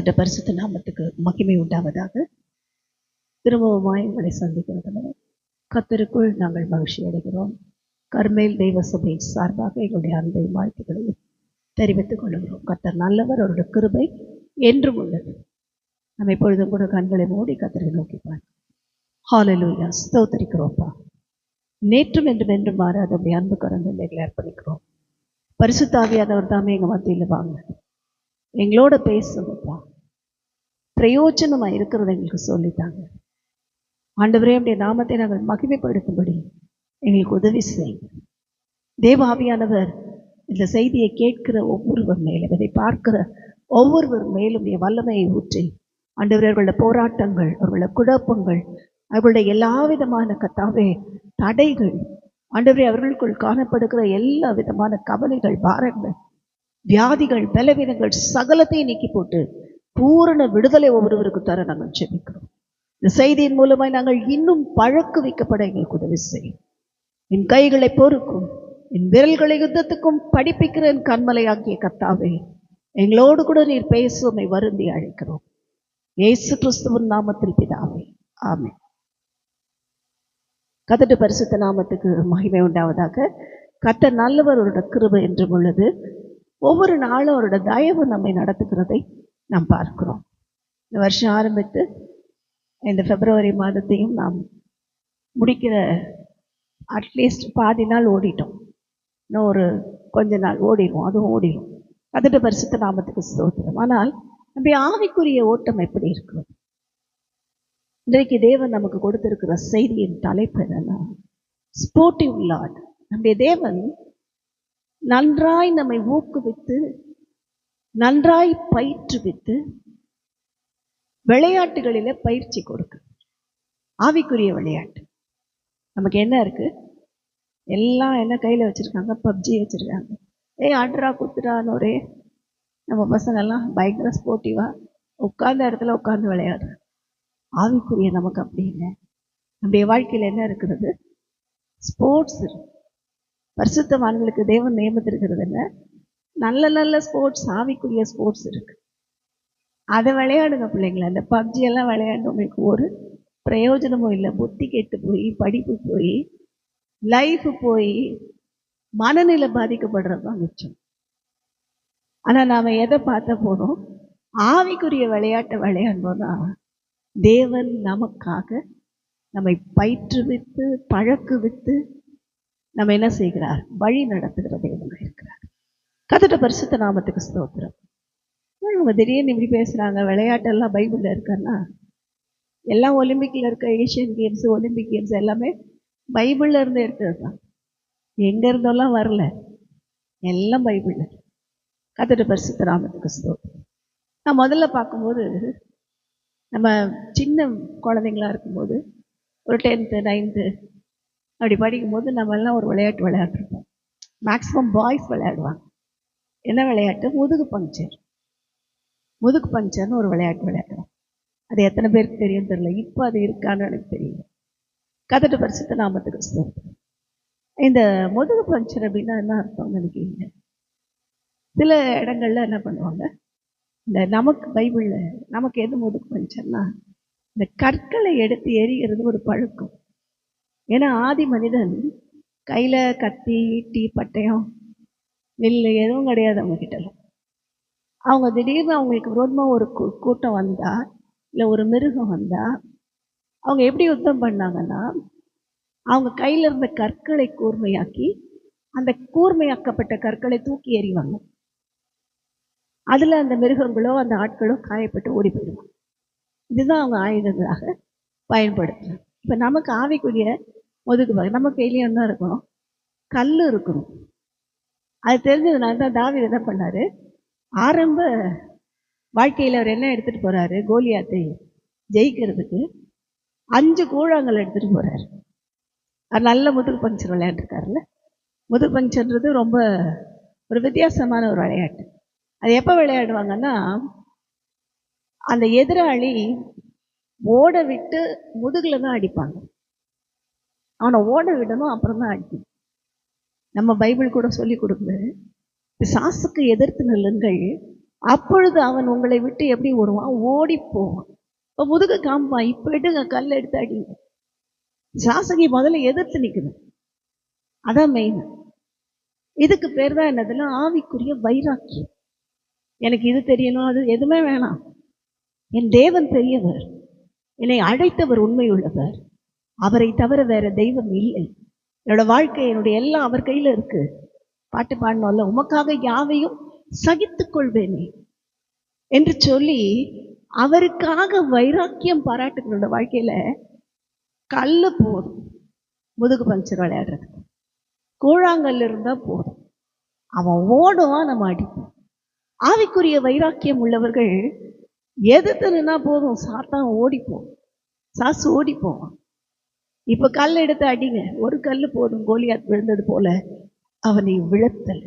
கர்த்தருடைய பரிசுத்த நாமத்துக்கு மகிமை உண்டாவதாக. திரும்பவுமாய் உங்களை சந்திக்கிறதுல கர்த்தருக்குள் நாங்கள் மகிழ்ச்சி அடைகிறோம். கர்மேல் தெய்வ சபையின் சார்பாக எங்களுடைய அன்பை வாழ்த்துக்களையும் தெரிவித்துக் கொள்கிறோம். கர்த்தர் நல்லவர், அவருடைய கிருபை என்றும் உள்ளது. நம்ம எப்பொழுதும் கூட கண்களை மூடி கர்த்தரை நோக்கி பார்க்கிறோம். ஹல்லேலூயா, ஸ்தோத்திரிக்கிறோம்ப்பா. நேற்றும் என்றும் என்றும் மாறாத அப்படி அன்பு கரங்களை அர்ப்பணிக்கிறோம். பரிசுத்த ஆவியானவர் தாமே எங்கள் மத்தியில் வாங்க, எங்களோட பேசுங்கப்பா. பிரயோஜனமா இருக்கிறத எங்களுக்கு சொல்லித்தாங்க ஆண்டவரே. அப்படியே நாமத்தை நாங்கள் மகிமைப்படுத்தும்படி எங்களுக்கு உதவி செய்யுங்க. தேவ ஆவியானவர் இந்த செய்தியை கேட்கிற ஒவ்வொருவர் மேலும், இதை பார்க்கிற ஒவ்வொருவர் மேலும் வல்லமையை ஊற்றி ஆண்டவரே, அவர்களுடைய போராட்டங்கள், அவர்களுடைய குழப்பங்கள், அவர்களுடைய எல்லா விதமான கத்தாவே தடைகள், ஆண்டவரே அவர்களுக்குள் காணப்படுகிற எல்லா விதமான கவலைகள், பாரங்கள், வியாதிகள், பலவீனங்கள் சகலத்தையும் நீக்கி போட்டு பூரண விடுதலை ஒவ்வொருவருக்கு தர நாங்கள் ஜெபிக்கிறோம். இந்த செய்தியின் மூலமாய் நாங்கள் இன்னும் பழக்க வைக்கப்பட எங்களுக்கு உதவி செய்யும். என் கைகளை பொறுக்கும், என் விரல்களை யுத்தத்துக்கும் படிப்பிக்கிற என் கண்மலை ஆகிய கர்த்தாவே, எங்களோடு கூட நீர் பேசுவதை வருந்தி அழைக்கிறோம். இயேசு கிறிஸ்துவின் நாமத்தில் பிதாவே, ஆமென். கர்த்தருடைய பரிசுத்த நாமத்துக்கு மகிமை உண்டாவதாக. கர்த்தர் நல்லவர், அவருடைய கிருபை என்றும் உள்ளது. ஒவ்வொரு நாளும் அவரோட தயவு நம்மை நடத்துகிறதை நாம் பார்க்கிறோம். இந்த வருஷம் ஆரம்பித்து இந்த பிப்ரவரி மாதத்தையும் நாம் முடிக்கிற அட்லீஸ்ட் பாதி நாள் ஓடிட்டோம். இன்னும் ஒரு கொஞ்ச நாள் ஓடிடும், அதுவும் ஓடிடும். அதோட பரிசுத்த நாமத்துக்கு ஸ்தோத்திரம். ஆனால் நம்முடைய ஆவிக்குரிய ஓட்டம் எப்படி இருக்கிறது? இன்றைக்கு தேவன் நமக்கு கொடுத்திருக்கிற செய்தியின் தலைப்பு என்னன்னா, ஸ்போர்ட்டிவ் லார்ட். நம்முடைய தேவன் நன்றாய் நம்மை ஊக்குவித்து, நன்றாய் பயிற்றுவித்து, விளையாட்டுகளில பயிற்சி கொடுக்க. ஆவிக்குரிய விளையாட்டு நமக்கு என்ன இருக்கு? எல்லாம் என்ன கையில் வச்சுருக்காங்க? பப்ஜி வச்சுருக்காங்க. ஆட்ரா குத்துறான்னு ஒரே நம்ம பசங்கள்லாம் பயங்கர ஸ்போர்ட்டிவாக உட்கார்ந்த இடத்துல உட்கார்ந்து விளையாடுறாங்க. ஆவிக்குரிய நமக்கு அப்படி இல்லை. நம்முடைய வாழ்க்கையில் என்ன இருக்கிறது? ஸ்போர்ட்ஸ் இருக்கு. பரிசுத்தவான்களுக்கு தேவன் நியமித்திருக்கிறது என்ன? நல்ல நல்ல ஸ்போர்ட்ஸ், ஆவிக்குரிய ஸ்போர்ட்ஸ் இருக்கு. அதை விளையாடுங்க பிள்ளைங்களா. அந்த பப்ஜி எல்லாம் விளையாண்டு உங்களுக்கு ஒரு பிரயோஜனமும் இல்லை. புத்தி கெட்டு போய், படிப்பு போய், லைஃப் போய், மனநிலை பாதிக்கப்படுறது தான் மிச்சம். ஆனால் நாம் எதை பார்த்த போனோம்? ஆவிக்குரிய விளையாட்டை விளையாடும்போது தான் தேவன் நமக்காக நம்மை பயிற்றுவித்து, பழக்குவித்து, நம்ம என்ன செய்கிறார்? வழி நடத்துகிற தேவனாக இருக்கிறார். கர்த்தருடைய பரிசுத்த நாமத்துக்கு ஸ்தோத்திரம். அவங்க திடீர்னு இப்படி பேசுகிறாங்க, விளையாட்டெல்லாம் பைபிளில் இருக்கான்னா, எல்லாம் ஒலிம்பிக்கில் இருக்க ஏஷியன் கேம்ஸு, ஒலிம்பிக் கேம்ஸ் எல்லாமே பைபிளில் இருந்து எடுத்தது தான். எங்கே இருந்தெல்லாம் வரல, எல்லாம் பைபிளில். கர்த்தருடைய பரிசுத்த நாமத்துக்கு ஸ்தோத்திரம். நான் முதல்ல பார்க்கும்போது, நம்ம சின்ன குழந்தைங்களா இருக்கும்போது, ஒரு 10th 9th அப்படி படிக்கும்போது நம்ம எல்லாம் ஒரு விளையாட்டு விளையாட்டுருப்போம். மேக்ஸிமம் பாய்ஸ் விளையாடுவாங்க. என்ன விளையாட்டு? முதுகு பங்க்சர். முதுகு பங்க்சர்னு ஒரு விளையாட்டு விளையாடுறோம். அது எத்தனை பேருக்கு தெரியும் தெரியல. இப்போ அது இருக்கான்னு எனக்கு தெரியல. கர்த்தருடைய பரிசுத்த நாமத்துக்கு ஸ்தோத்திரம். இந்த முதுகு பங்க்சர் அப்படின்னா என்ன அர்த்தம் நினைக்கிறீங்க? சில இடங்கள்ல என்ன பண்ணுவாங்க, இந்த நமக்கு பைபிளில் நமக்கு எது முதுகு பங்க்சர்னா, இந்த கற்களை எடுத்து எறிகிறது ஒரு பழக்கம். ஏன்னா ஆதி மனிதன் கையில் கத்தி, ஈட்டி, பட்டயம், நெல் எதுவும் கிடையாது அவங்க கிட்டலாம். அவங்க திடீர்னு அவங்களுக்கு விரோதமாக ஒரு கூட்டம் வந்தா, இல்லை ஒரு மிருகம் வந்தா, அவங்க எப்படி யுத்தம் பண்ணாங்கன்னா, அவங்க கையில் இருந்த கற்களை கூர்மையாக்கி, அந்த கூர்மையாக்கப்பட்ட கற்களை தூக்கி எறிவாங்க. அதில் அந்த மிருகங்களோ அந்த ஆட்களோ காயப்பட்டு ஓடி போயிடுவாங்க. இதுதான் அவங்க ஆயுதங்களாக பயன்படுத்துகிறாங்க. இப்போ நமக்கு ஆவிக்குரிய முதுகு நம்ம கையிலேயே என்ன இருக்கணும்? கல் இருக்கணும். அது தெரிஞ்சதுனால தான் தாவீது என்ன பண்ணார்? ஆரம்ப வாழ்க்கையில் அவர் என்ன எடுத்துகிட்டு போகிறாரு? கோலியாத்தை ஜெயிக்கிறதுக்கு 5 கூழாங்கல் எடுத்துகிட்டு போகிறாரு. அது நல்ல முதுகு பங்க்சர் விளையாண்டுருக்காருல்ல. முதுகு பங்க்சர்ன்றது ரொம்ப ஒரு வித்தியாசமான ஒரு விளையாட்டு. அது எப்போ விளையாடுவாங்கன்னா, அந்த எதிராளி ஓட விட்டு முதுகில் தான் அடிப்பாங்க. அவனை ஓட விடணும், அப்புறம் தான் அடிக்கணும். நம்ம பைபிள் கூட சொல்லி கொடுக்குது, பிசாசுக்கு எதிர்த்து நில்லுங்கள், அப்பொழுது அவன் உங்களை விட்டு எப்படி ஓடுவான்? ஓடி போவான். இப்போ முதுகு காம்பான். இப்போ எடுங்க, கல் எடுத்து அடிங்க. சாசகி முதல்ல எதிர்த்து நிற்கணும். அதான் மெயின். இதுக்கு பேர் தான் என்னதுன்னா ஆவிக்குரிய வைராக்கியம். எனக்கு இது தெரியணும், அது எதுவுமே வேணாம். என் தேவன் பெரியவர், என்னை அழைத்தவர் உண்மை உள்ளவர், அவரை தவிர வேற தெய்வம் இல்லை. என்னோட வாழ்க்கை, என்னுடைய எல்லாம் அவர் கையில இருக்கு. பாட்டு பாடணும்ல, உமக்காக யாவையும் சகித்துக் கொள்வேனே என்று சொல்லி அவருக்காக வைராக்கியம் பாராட்டுகளோட வாழ்க்கையில கல்லு போதும் முதுகு பஞ்சர் விளையாடுறதுக்கு. கூழாங்கல் இருந்தா போதும், அவன் ஓடுவான், நம்ம அடிப்போம். ஆவிக்குரிய வைராக்கியம் உள்ளவர்கள் எதிர்த்துனா போதும், சாத்தான் ஓடிப்போம், சாசு ஓடி போவான். இப்ப கல் எடுத்து அடிங்க, ஒரு கல்லு போதும், கோலியாத் விழுந்தது போல அவனை விழத்தல்.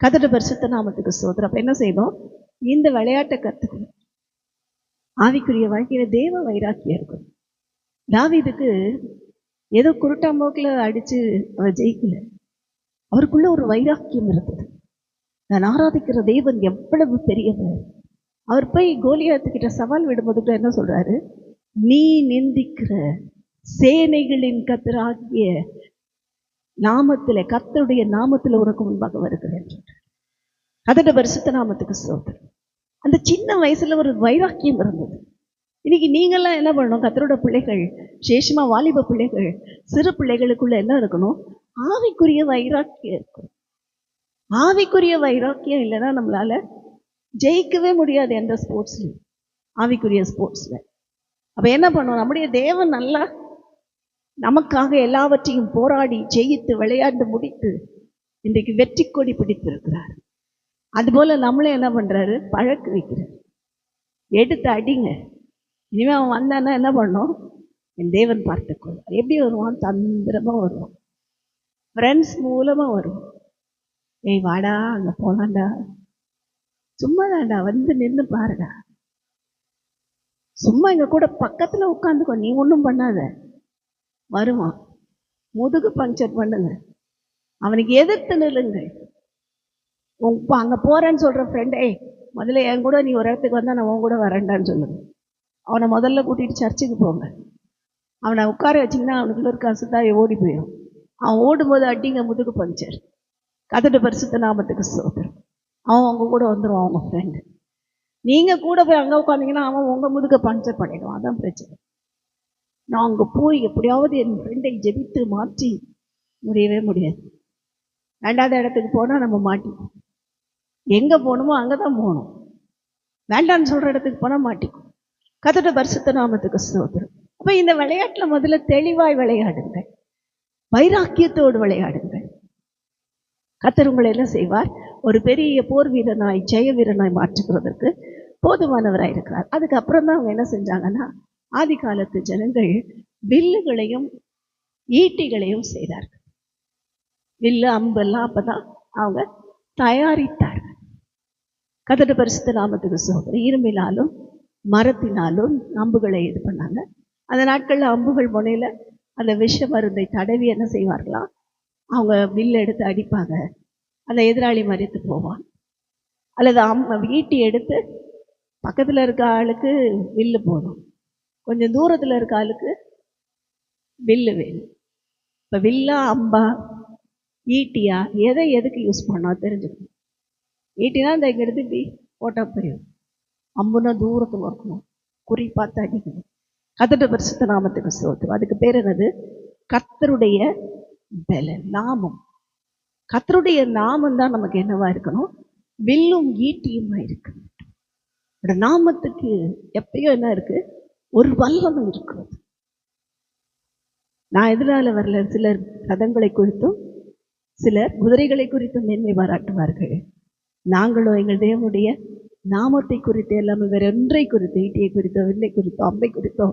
கர்த்தருடைய பரிசுத்த நாமத்துக்கு ஸ்தோத்திரம். அப்ப என்ன செய்யணும்? இந்த விளையாட்டை கத்துக்கணும். ஆவிக்குரிய வாழ்க்கையில தேவ வைராக்கியம் இருக்கும். தாவீதுக்கு ஏதோ குருட்டாம்போக்கில் அடிச்சு அவர் ஜெயிக்கல. அவருக்குள்ள ஒரு வைராக்கியம் இருந்தது. நான் ஆராதிக்கிற தேவன் எவ்வளவு பெரியவர். அவர் போய் கோலியாத்துக்கிட்ட சவால் விடும்போது என்ன சொல்றாரு? நீ நிந்திக்கிற சேனைகளின் கர்த்தராகிய நாமத்துல, கர்த்தருடைய நாமத்துல உனக்கு முன்பாக வருகிறேன். கர்த்தருடைய பரிசுத்த நாமத்துக்கு ஸ்தோத்திரம். அந்த சின்ன வயசுல ஒரு வைராக்கியம் இருந்தது. இன்னைக்கு நீங்கள்லாம் என்ன பண்ணணும்? கர்த்தரோட பிள்ளைகள், சேஷமா வாலிப பிள்ளைகள், சிறு பிள்ளைகளுக்குள்ள என்ன இருக்கணும்? ஆவிக்குரிய வைராக்கியம் இருக்கும். ஆவிக்குரிய வைராக்கியம் இல்லைன்னா நம்மளால ஜெயிக்கவே முடியாது எந்த ஸ்போர்ட்ஸ்லையும், ஆவிக்குரிய ஸ்போர்ட்ஸ்ல. அப்ப என்ன பண்ணுவோம்? நம்முடைய தேவன் நல்லா நமக்காக எல்லாவற்றையும் போராடி ஜெயித்து விளையாண்டு முடித்து இன்றைக்கு வெற்றி கொடி பிடித்திருக்கிறார். அதுபோல நம்மளே என்ன பண்றாரு? பழக்க வைக்கிறார். எடுத்து அடிங்க. இனிமே அவன் வந்தான்னா என்ன பண்ணோம்? என் தேவன் பார்த்துக்கொள்வார். எப்படி வருவான்? தந்திரமா வருவான். ஃப்ரெண்ட்ஸ் மூலமா வருவான். ஏய் வாடா, அங்க போலாண்டா, சும்மா தாண்டா, வந்து நின்று பாருடா, சும்மா எங்க கூட பக்கத்துல உட்காந்துக்கோ, நீ ஒன்றும் பண்ணாத. வருவான். முதுகு பஞ்சர் பண்ணுங்க, அவனுக்கு எதிர்த்து நில்லுங்கள். அங்க போறேன்னு சொல்ற ஃப்ரெண்டே, முதல்ல என் கூட நீ ஒரு இடத்துக்கு வந்தா நான் உன் கூட வரேன்டான்னு சொல்லுங்க. அவனை முதல்ல கூட்டிட்டு சர்ச்சுக்கு போங்க. அவனை உட்கார வச்சிங்கன்னா அவனுக்குள்ள இருக்க அசுத்தாய் ஓடி போயிடும். அவன் ஓடும்போது அடிங்க, முதுகு பஞ்சர். கர்த்தருடைய பரிசுத்த நாமத்துக்கு ஸ்தோத்திரம். அவன் அவங்க கூட வந்துடுவான், அவங்க ஃப்ரெண்டு. நீங்க கூட போய் அங்கே உட்காந்தீங்கன்னா அவன் உங்க முதுக பஞ்சர் பண்ணிடுவான். அதான் பிரச்சனை. நான் அங்கே போய் எப்படியாவது என் ஃப்ரெண்டை ஜெபித்து மாற்றி முடியவே முடியாது. ரெண்டாவது இடத்துக்கு போனால் நம்ம மாட்டிப்போம். எங்கே போகணுமோ அங்கே தான் போகணும். வேண்டான்னு சொல்கிற இடத்துக்கு போனால் மாட்டிக்கும். கர்த்தருடைய பரிசுத்த நாமத்துக்கு ஸ்தோத்திரம். அப்போ இந்த விளையாட்டில் முதல்ல தெளிவாய் விளையாடுங்கள், வைராக்கியத்தோடு விளையாடுங்கள். கர்த்தர் உங்களை என்ன செய்வார்? ஒரு பெரிய போர் வீரனாய், ஜெய வீரனாய் மாற்றுகிறதற்கு போதுமானவராய் இருக்கிறார். அதுக்கப்புறம் தான் அவங்க என்ன செஞ்சாங்கன்னா, ஆதி காலத்து ஜனங்கள் வில்லுகளையும் ஈட்டிகளையும் செய்தார்கள். வில்லு அம்பெல்லாம் அப்பதான் அவங்க தயாரித்தார்கள். கர்த்தருடைய பரிசுத்த நாமத்துக்கு ஸ்தோத்திரம். இரும்பினாலும் மரத்தினாலும் அம்புகளை இது பண்ணாங்க. அந்த நாட்கள்ல அம்புகள் முனையில அந்த விஷ மருந்தை தடவி என்ன செய்வார்களாம்? அவங்க வில்லு எடுத்து அடிப்பாங்க. அந்த எதிராளி மறித்து போவான். அல்லது ஈட்டி எடுத்து பக்கத்தில் இருக்க ஆளுக்கு வில்லு போடும், கொஞ்சம் தூரத்தில் இருக்க ஆளுக்கு வில்லு வேணும். இப்போ வில்லா அம்பா ஈட்டியா எதை எதுக்கு யூஸ் பண்ணா தெரிஞ்சுக்கணும். ஈட்டினா இந்த இங்கே எடுத்து இப்படி போட்டால் போயிடும். அம்புனா தூரத்தில் இருக்கணும், குறி பார்த்து அடிக்கணும். கர்த்தருடைய பரிசுத்த நாமத்துக்கு ஸ்தோத்திரம். அதுக்கு பேர் என்னது? கர்த்தருடைய பலன், நாமம். கர்த்தருடைய நாமம் தான் நமக்கு என்னவா இருக்கணும்? வில்லும் ஈட்டியுமா இருக்கு. நாமத்துக்கு எப்பயோ என்ன இருக்கு? ஒரு வல்லமை இருக்கிறது. நான் எதிரால வரல. சிலர் ரதங்களை குறித்தும் சிலர் குதிரைகளை குறித்தும் மேன்மை பாராட்டுவார்கள். நாங்களோ எங்கள் தேவனுடைய நாமத்தை குறித்து எல்லாமே வேற ஒன்றை குறித்து, ஈட்டியை குறித்தோ வில்லை குறித்தோ அம்பை குறித்தோ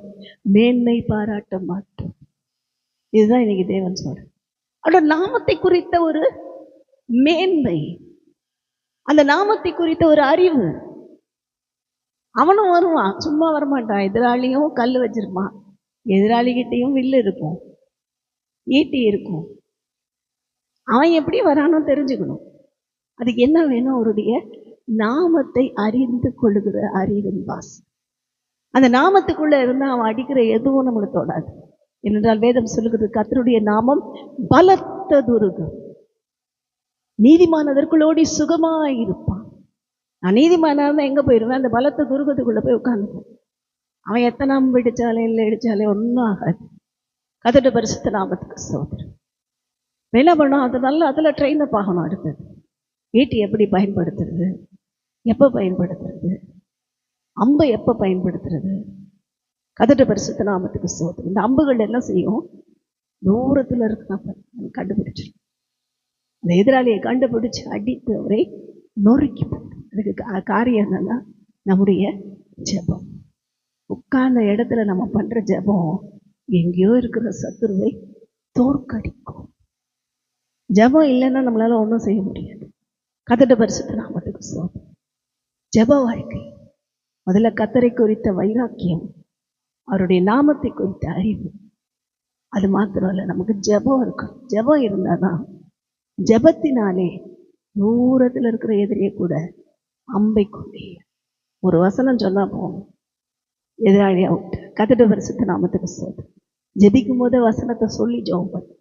மேன்மை பாராட்ட மாட்டோம். இதுதான் இன்னைக்கு தேவன் சொல்ற. அவரோட நாமத்தை குறித்த ஒரு மேன்மை, அந்த நாமத்தை குறித்த ஒரு அறிவு. அவனும் வருவான், சும்மா வரமாட்டான். எதிராளியும் கல் வச்சிருப்பான், எதிராளிகிட்டையும் வில்லு இருக்கும், ஈட்டி இருக்கும். அவன் எப்படி வரானோ தெரிஞ்சுக்கணும். அதுக்கு என்ன வேணும்? அவருடைய நாமத்தை அறிந்து கொள்ளுகிற அறிவின் வாசு. அந்த நாமத்துக்குள்ள இருந்தா அவன் அடிக்கிற எதுவும் நம்மளுக்கு தொடாது. ஏனென்றால் வேதம் சொல்லுகிறது, கர்த்தருடைய நாமம் பலத்த துருகம், நீதிமான் அதற்குள்ளோடி சுகமாய் இருப்பான். நான் நீதிமானா இருந்தா எங்க போயிடுவேன்? அந்த பலத்த துருகத்துக்குள்ள போய் உட்கார்ந்துப்பேன். அவன் எத்தனை அம்பு இடிச்சாலே இல்லை இடிச்சாலே ஒன்றும் ஆகாது. கர்த்தருடைய பரிசுத்த நாமத்துக்கு ஸ்தோத்திரம். என்ன பண்ணோம்? அது நல்லா அதில் ட்ரெயின் அப் ஆகணும். அடுத்தது ஈட்டி எப்படி பயன்படுத்துறது, எப்போ பயன்படுத்துறது, அம்பை எப்போ பயன்படுத்துறது. கர்த்தருடைய பரிசுத்த நாமத்துக்கு ஸ்தோத்திரம். இந்த அம்புகள் என்ன செய்யும்? தூரத்தில் இருக்கிறாங்க கண்டுபிடிச்சிடும். அந்த எதிராளியை கண்டுபிடிச்சு அடித்து அவரை நொறுக்கி போடும். அதுக்கு காரியம் என்னன்னா நம்முடைய ஜெபம். உட்கார்ந்த இடத்துல நம்ம பண்ற ஜெபம் எங்கேயோ இருக்கிற சத்துருவை தோற்கடிக்கும். ஜெபம் இல்லைன்னா நம்மளால ஒன்றும் செய்ய முடியாது. கர்த்தருடைய பரிசுத்த நாமத்துக்கு ஸ்தோத்திரம். ஜெப வாழ்க்கை, முதல்ல கர்த்தரை குறித்த வைராக்கியம், அவருடைய நாமத்தை குறித்த அறிவு. அது மாத்திரம் இல்லை, நமக்கு ஜெபம் இருக்கும். ஜெபம் இருந்தாதான், ஜெபத்தினாலே தூரத்தில் இருக்கிற எதிரியை கூட அம்பை கொண்டே ஒரு வசனம் சொன்னா போகும், எதிராளி அவுட். கர்த்தருடைய பரிசுத்த நாமத்துக்கு ஸ்தோத்திரம். ஜெபிக்கும் போது வசனத்தை சொல்லி ஜெபம் பண்ணு.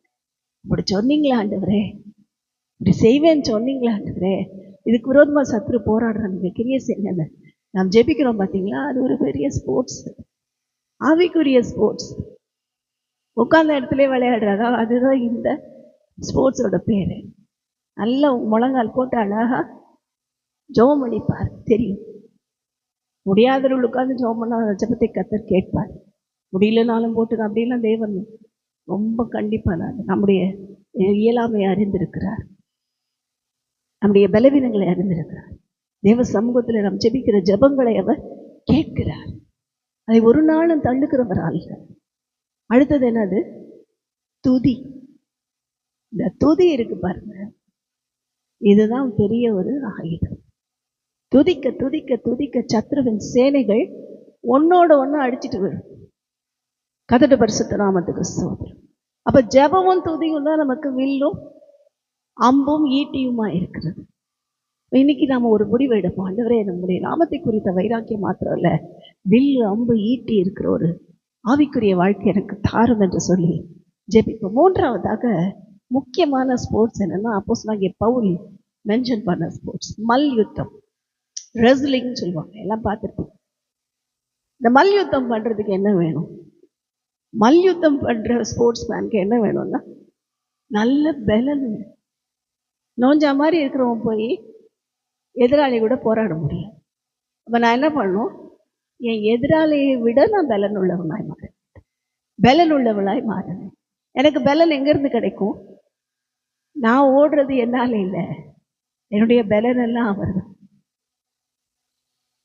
இப்படி சொன்னீங்களா ஆண்டவரே, இப்படி செய்வேன்னு சொன்னீங்களா ஆண்டவரே, இதுக்கு விரோதமா சத்துரு போராடுறாங்க, நீங்க கிரியை செய்யுங்க. நாம் ஜெபிக்கிறோம் பார்த்தீங்களா, அது ஒரு பெரிய ஸ்போர்ட்ஸ், ஆவிக்குரிய ஸ்போர்ட்ஸ். உட்கார்ந்த இடத்துல விளையாடுறதா, அதுதான் இந்த ஸ்போர்ட்ஸோட பேரு. நல்ல முழங்கால் போட்டு அழகா ஜெபம் பண்ணிப்பார். தெரியும், முடியாதவர்கள் உட்கார்ந்து ஜெபம் பண்ண ஜெபத்தை கர்த்தர் கேட்பார். முடியலனாலும் போட்டு அப்படிலாம் தேவன் ரொம்ப கண்டிப்பான நம்முடைய இயலாமையை அறிந்திருக்கிறார், நம்முடைய பலவீனங்களை அறிந்திருக்கிறார். தேவ சமூகத்தில் நாம் ஜெபிக்கிற ஜெபங்களை அவர் கேட்கிறார். அதை ஒரு நாளும் தள்ளுக்கிறவர் அல்ல. அடுத்தது என்னது? துதி. இந்த துதி இருக்கு பாருங்க, இதுதான் பெரிய ஒரு ஆயுதம். துதிக்க துதிக்க துதிக்க சத்ருவின் சேனைகள் ஒன்னோட ஒன்னு அடிச்சுட்டு வரும். கர்த்தருடைய பரிசுத்த நாமத்துக்கு ஸ்தோத்திரம். அப்ப ஜெபமும் துதியும் தான் நமக்கு வில்லும் அம்பும் ஈட்டியுமா இருக்கிறது. இன்னைக்கு நாம ஒரு முடிவு எடுப்போம், ஆண்டவரே நம்முடைய நாமத்தை குறித்த வைராக்கியம் மாத்திரம் இல்ல, வில்லு அம்பு ஈட்டி இருக்கிற ஒரு ஆவிக்குரிய வாழ்க்கை எனக்கு தாரும் என்று சொல்லி ஜெபிப்போம். மூன்றாவதாக முக்கியமான ஸ்போர்ட்ஸ் என்னன்னா, அப்போஸ்தலனாகிய பவுல் மென்ஷன் பண்ண ஸ்போர்ட்ஸ் மல்யுத்தம், ரெஸ்லிங் சொல்லுவாங்க, எல்லாம் பார்த்துருப்போம். இந்த மல்யுத்தம் பண்றதுக்கு என்ன வேணும்? மல்யுத்தம் பண்ற ஸ்போர்ட்ஸ் மேனுக்கு என்ன வேணும்னா நல்ல பலன். நோஞ்சா மாதிரி இருக்கிறவன் போய் எதிராளி கூட போராட முடியும். அப்ப நான் என்ன பண்ணணும்? என் எதிராளியை விட நான் பலன் உள்ளவனாய் மாறேன், பலன் உள்ளவளாய் மாறேன். எனக்கு பலன் எங்கிருந்து கிடைக்கும்? நான் ஓடுறது என்னால இல்லை, என்னுடைய பலன் எல்லாம் அவர் தான்.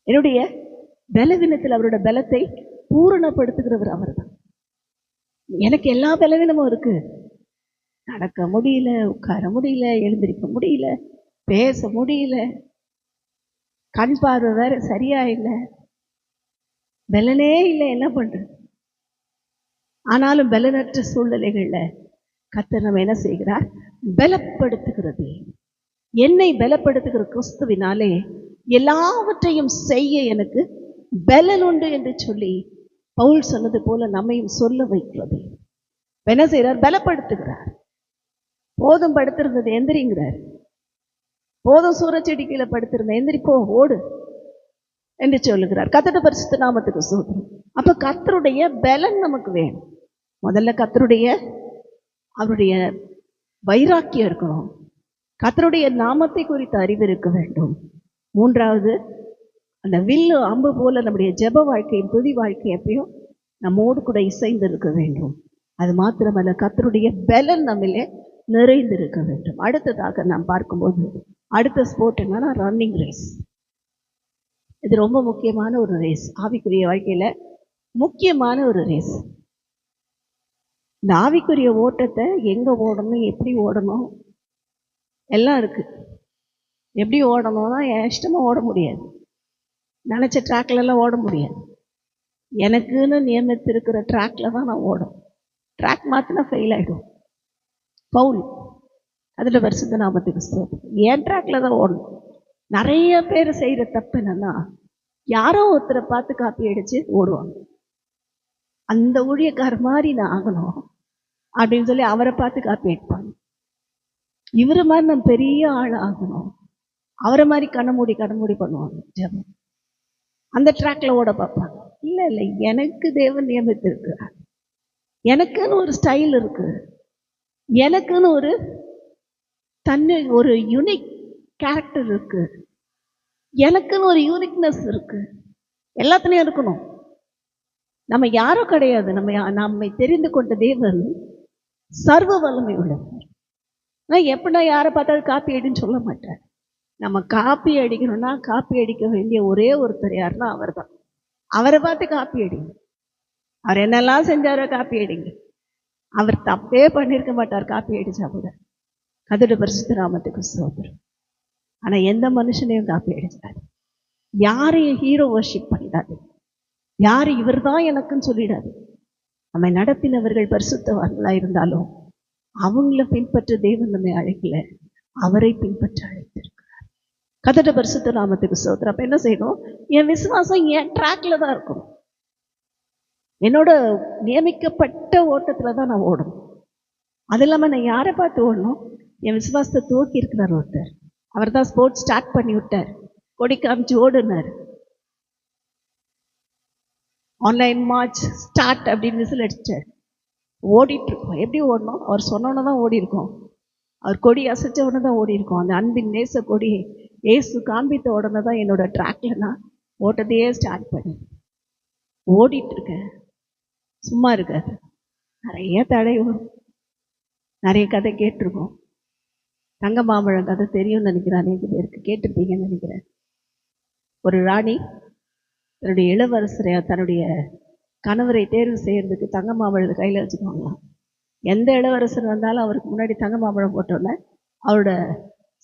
என்னுடைய பலவீனத்தில் அவரோட பலத்தை பூரணப்படுத்துகிறவர் அவர் தான். எனக்கு எல்லா பலவீனமும் இருக்கு, நடக்க முடியல, உட்கார முடியல, எழுந்திருக்க முடியல, பேச முடியல, கண் பார்வை வேற சரியா இல்லை, பலனே இல்லை, என்ன பண்றது? ஆனாலும் பலனற்ற சூழ்நிலைகள்ல கர்த்தர் நம்ம என்ன செய்கிறார்? பலப்படுத்துகிறது. என்னை பலப்படுத்துகிற கிறிஸ்துவினாலே எல்லாவற்றையும் செய்ய எனக்கு பலன் உண்டு என்று சொல்லி பவுல் சொன்னது போல நம்மையும் சொல்ல வைக்கிறது. என்ன செய்கிறார்? பலப்படுத்துகிறார். போதும் படுத்திருந்தது எந்திரிங்கிறார், போதும் சூரச்செடி கீழே படுத்திருந்த எந்திரிப்போ ஓடு என்று சொல்லுகிறார். கர்த்தருடைய பரிசுத்த நாமத்துக்கு ஸ்தோத்திரம். அப்ப கர்த்தருடைய பலன் நமக்கு வேணும். முதல்ல கர்த்தருடைய அவருடைய வைராக்கியம் இருக்கணும், கர்த்தருடைய நாமத்தை குறித்த அறிவு இருக்க வேண்டும். மூன்றாவது, அந்த வில்லு அம்பு போல நம்முடைய ஜெப வாழ்க்கையும் துதி வாழ்க்கை எப்பயும் நம்மோடு கூட இசைந்து இருக்க வேண்டும். அது மாத்திரமல்ல, கர்த்தருடைய பலன் நம்மளே நிறைந்திருக்க வேண்டும். அடுத்ததாக நாம் பார்க்கும்போது அடுத்த ஸ்போர்ட் என்னன்னா ரன்னிங் ரேஸ். இது ரொம்ப முக்கியமான ஒரு ரேஸ், ஆவிக்குரிய வாழ்க்கையில முக்கியமான ஒரு ரேஸ். இந்த ஆவிக்குரிய ஓட்டத்தை எங்க ஓடணும், எப்படி ஓடணும் எல்லாம் இருக்கு. எப்படி ஓடணும்னா என் இஷ்டமா ஓட முடியாது, நினைச்ச ட்ராக்ல எல்லாம் ஓட முடியாது. எனக்குன்னு நியமித்திருக்கிற ட்ராக்ல தான் நான் ஓடும். ட்ராக் மாத்தினா ஃபெயில் ஆகிடும். பவுல் அதில் பரிசுத்த நாமத்துக்கு ஸ்தோத்திரம், என் ட்ராக்ல தான் ஓடணும், நிறைய பேர் செய்யற தப்பு என்னன்னா, யாரோ ஒருத்தரை பார்த்து காப்பி அடிச்சு ஓடுவாங்க. அந்த ஊழியக்கார மாதிரி நான் ஆகணும் அப்படின்னு சொல்லி அவரை பார்த்து காப்பி அடிப்பாங்க. இவரை மாதிரி நான் பெரிய ஆள் ஆகணும், அவரை மாதிரி கண்ணமூடி பண்ணுவாங்க ஜெபம். அந்த ட்ராக்ல ஓட பார்ப்பாங்க. இல்லை இல்லை, எனக்கு தேவன் நியமித்து இருக்கிறார். எனக்குன்னு ஒரு ஸ்டைல் இருக்கு, எனக்குன்னு ஒரு யூனிக் கேரக்டர் இருக்கு, எனக்குன்னு ஒரு யூனிக்னஸ் இருக்கு. எல்லாத்துலயும் இருக்கணும். நம்ம யாரும் கிடையாது. நம்மை தெரிந்து கொண்ட தேவன் சர்வ வல்லமை உள்ளவர். நான் எப்படின்னா யாரை பார்த்தாலும் காப்பி அடின்னு சொல்ல மாட்டேன். நம்ம காப்பி அடிக்கணும்னா காப்பி அடிக்க வேண்டிய ஒரே ஒருத்தர் யாருன்னா அவர் தான். அவரை பார்த்து காப்பி அடிங்க. அவர் என்னெல்லாம் செஞ்சாரோ காப்பி அடிங்க. அவர் தப்பே பண்ணியிருக்க மாட்டார் காப்பி அடிச்சா கூட. கர்த்தருடைய பரிசுத்த நாமத்துக்கு ஸ்தோத்திரம். ஆனா எந்த மனுஷனையும் காப்பி அடிச்சாரு. யாரையும் ஹீரோ வர்ஷிப் பண்ணிடாது. யாரு இவர் தான் எனக்குன்னு சொல்லிடாது. நம்மை நடத்தினவர்கள் பரிசுத்தவான்களா இருந்தாலும் அவங்கள பின்பற்ற தேவன் நம்மை அழைக்கல, அவரை பின்பற்ற அழைத்திருக்கிறார். கர்த்தருடைய பரிசுத்த நாமத்துக்கு ஸ்தோத்திரம். அப்ப என்ன செய்யணும்? என் விசுவாசம் என் ட்ராக்ல தான் இருக்கணும். என்னோட நியமிக்கப்பட்ட ஓட்டத்துல தான் நான் ஓடணும். அது இல்லாம நான் யாரை பார்த்து ஓடணும்? என் விசுவாசத்தை துவக்கி இருக்கிறார் ஒருத்தர். அவர் தான் ஸ்போர்ட்ஸ் ஸ்டார்ட் பண்ணி விட்டார். கொடி காமிச்சு ஓடுனார். ஆன்லைன் மார்ச் ஸ்டார்ட் அப்படின்னு விசில் அடிச்சார். ஓடிட்டு இருக்கோம். எப்படி ஓடணும்? அவர் சொன்னோன்னு தான் ஓடி இருக்கோம். அவர் கொடி அசைச்ச உடனே தான் ஓடி இருக்கோம். அந்த அன்பின் நேச கொடி ஏசு காண்பித்த உடனே தான் என்னோட ட்ராக்ல நான் ஓட்டத்தையே ஸ்டார்ட் பண்ணி ஓடிட்டு இருக்கேன். சும்மா இருக்காது. நிறைய தடை வரும். நிறைய கதை கேட்டிருக்கோம். தங்க மாம்பழம் கதை தெரியும்னு நினைக்கிறேன். அநேக பேருக்கு கேட்டிருப்பீங்கன்னு நினைக்கிறேன். ஒரு ராணி தன்னுடைய இளவரசரை தன்னுடைய கணவரை தேர்வு செய்யறதுக்கு தங்க மாம்பழத்தை கையில் வச்சுக்குவாங்களாம். எந்த இளவரசர் வந்தாலும் அவருக்கு முன்னாடி தங்க மாம்பழம் போட்டோன்னே அவரோட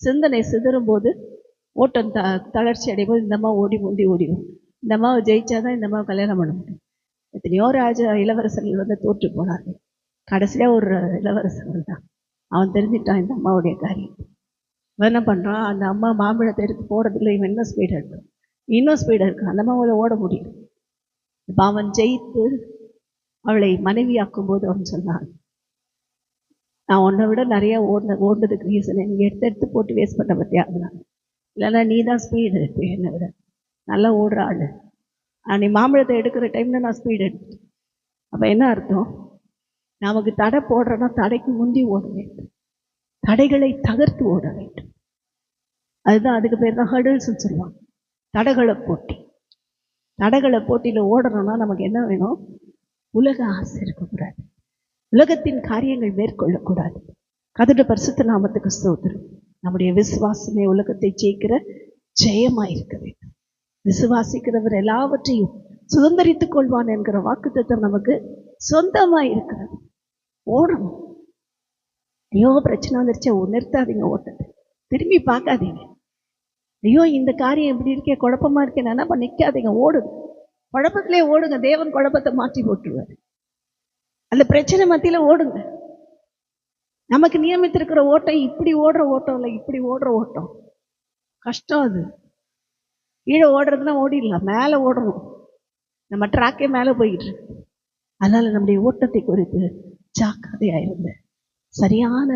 சிந்தனை சிதறும் போது, ஓட்டம் தளர்ச்சி அடையும் போது இந்த அம்மா ஓடி முந்தி ஓடிடும். இந்த அம்மாவை ஜெயிச்சாதான் இந்த அம்மாவை கல்யாணம் பண்ண முடியும். எத்தனையோ இளவரசர்கள் வந்து தோற்று போனார்கள். கடைசியா ஒரு இளவரசர்கள் தான். அவன் தெரிஞ்சிட்டான் இந்த அம்மாவுடைய காரியம். அவன் என்ன பண்ணுறான்? அந்த அம்மா மாம்பழத்தை எடுத்து போடுறதுல இவன் என்ன ஸ்பீடாக இருக்கும், இன்னும் ஸ்பீடாக இருக்கும். அந்த அம்மாவால் ஓட முடியும். இப்போ அவன் ஜெயித்து அவளை மனைவியாக்கும் போது அவன் சொன்னான், நான் உன்னை விட நிறைய ஓடுனதுக்கு ரீசன் நீங்கள் எடுத்து போட்டு வேஸ்ட் பண்ண பற்றியா? அதனால இல்லைன்னா நீ தான் ஸ்பீடு எடுத்து என்னை விட நல்லா ஓடுற ஆள். நீ மாம்பழத்தை எடுக்கிற டைமில் நான் ஸ்பீடு எடுத்தேன். அப்போ என்ன அர்த்தம்? நமக்கு தடை போடுறோன்னா தடைக்கு முந்தி ஓட வேண்டும், தடைகளை தகர்த்து ஓட வேண்டும். அதுதான், அதுக்கு பேர் தான் ஹர்டில்ஸ்ன்னு சொல்லுவாங்க. தடைகளை போட்டி. தடைகளை போட்டியில் ஓடணும்னா நமக்கு என்ன வேணும்? உலக ஆசை இருக்கக்கூடாது, உலகத்தின் காரியங்கள் மேற்கொள்ளக்கூடாது. கர்த்தருடைய பரிசுத்த நாமத்துக்கு ஸ்தோத்திரம். நம்முடைய விசுவாசமே உலகத்தை ஜெயிக்கிற ஜெயமாய் இருக்க வேண்டும். விசுவாசிக்கிறவர் எல்லாவற்றையும் சுதந்திரித்துக் கொள்வான் என்கிற வாக்குத்தத்தம் நமக்கு சொந்தமாய் இருக்கிறது. ஓடணும். ஐயோ பிரச்சனை வந்துருச்சா, நிறுத்தாதீங்க ஓட்டத்தை, திரும்பி பார்க்காதீங்க. ஐயோ இந்த காரியம் இப்படி இருக்கே, குழப்பமா இருக்கே, என்ன நிற்காதீங்க, ஓடுங்க. குழப்பத்திலே ஓடுங்க. தேவன் குழப்பத்தை மாற்றி போட்டுருவார். அந்த பிரச்சனை மத்தியில ஓடுங்க. நமக்கு நியமித்திருக்கிற ஓட்டம் இப்படி ஓடுற ஓட்டம் இல்லை, இப்படி ஓடுற ஓட்டம். கஷ்டம் அது. கீழே ஓடுறதுன்னா ஓடிடலாம், மேலே ஓடணும். நம்ம ட்ராக்கே மேலே போயிட்டு இருக்கு. அதனால நம்முடைய ஓட்டத்தை குறித்து ஜாக்கிரதையாயிருந்த சரியான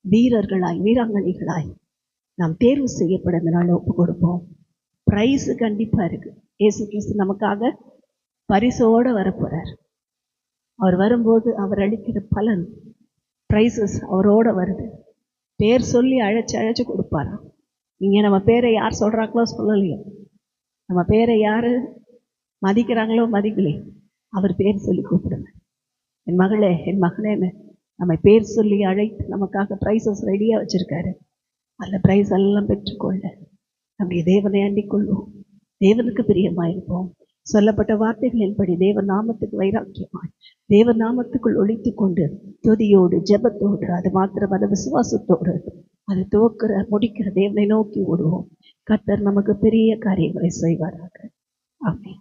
வீராங்கனைகளாய் நாம் தேர்வு செய்யப்படுறதுனால ஒப்பு கொடுப்போம். பிரைஸ் கண்டிப்பா இருக்கு. இயேசு கிறிஸ்து நமக்காக பரிசோடு வரப்போறார். அவர் வரும்போது அவர் அளிக்கிற பலன், பிரைசஸ் அவரோட வருது. பேர் சொல்லி அழைச்சு கொடுப்பாராம். இங்க நம்ம பேரை யார் சொல்றாங்களோ சொல்லலையோ, நம்ம பேரை யாரு மதிக்கிறாங்களோ மதிக்கலையோ, அவர் பேர் சொல்லி கூப்பிடுங்க. என் மகளே, என் மகனேன்னு நம்ம பேர் சொல்லி அழைத்து நமக்காக பிரைசஸ் ரெடியா வச்சிருக்காரு. அந்த பிரைஸ் எல்லாம் பெற்றுக்கொள்ள நம்முடைய தேவனை அண்டிக் கொள்வோம். தேவனுக்கு பிரியமாயிருப்போம். சொல்லப்பட்ட வார்த்தைகளின்படி தேவ நாமத்துக்கு வைராக்கியமாய் தேவ நாமத்துக்குள் ஒழித்து கொண்டு துதியோடு ஜெபத்தோடு, அது மாத்திரமல்ல விசுவாசத்தோடு அது துவக்கிற முடிக்கிற தேவனை நோக்கி ஓடுவோம். கர்த்தர் நமக்கு பெரிய காரியங்களை செய்வாராக. ஆமென்.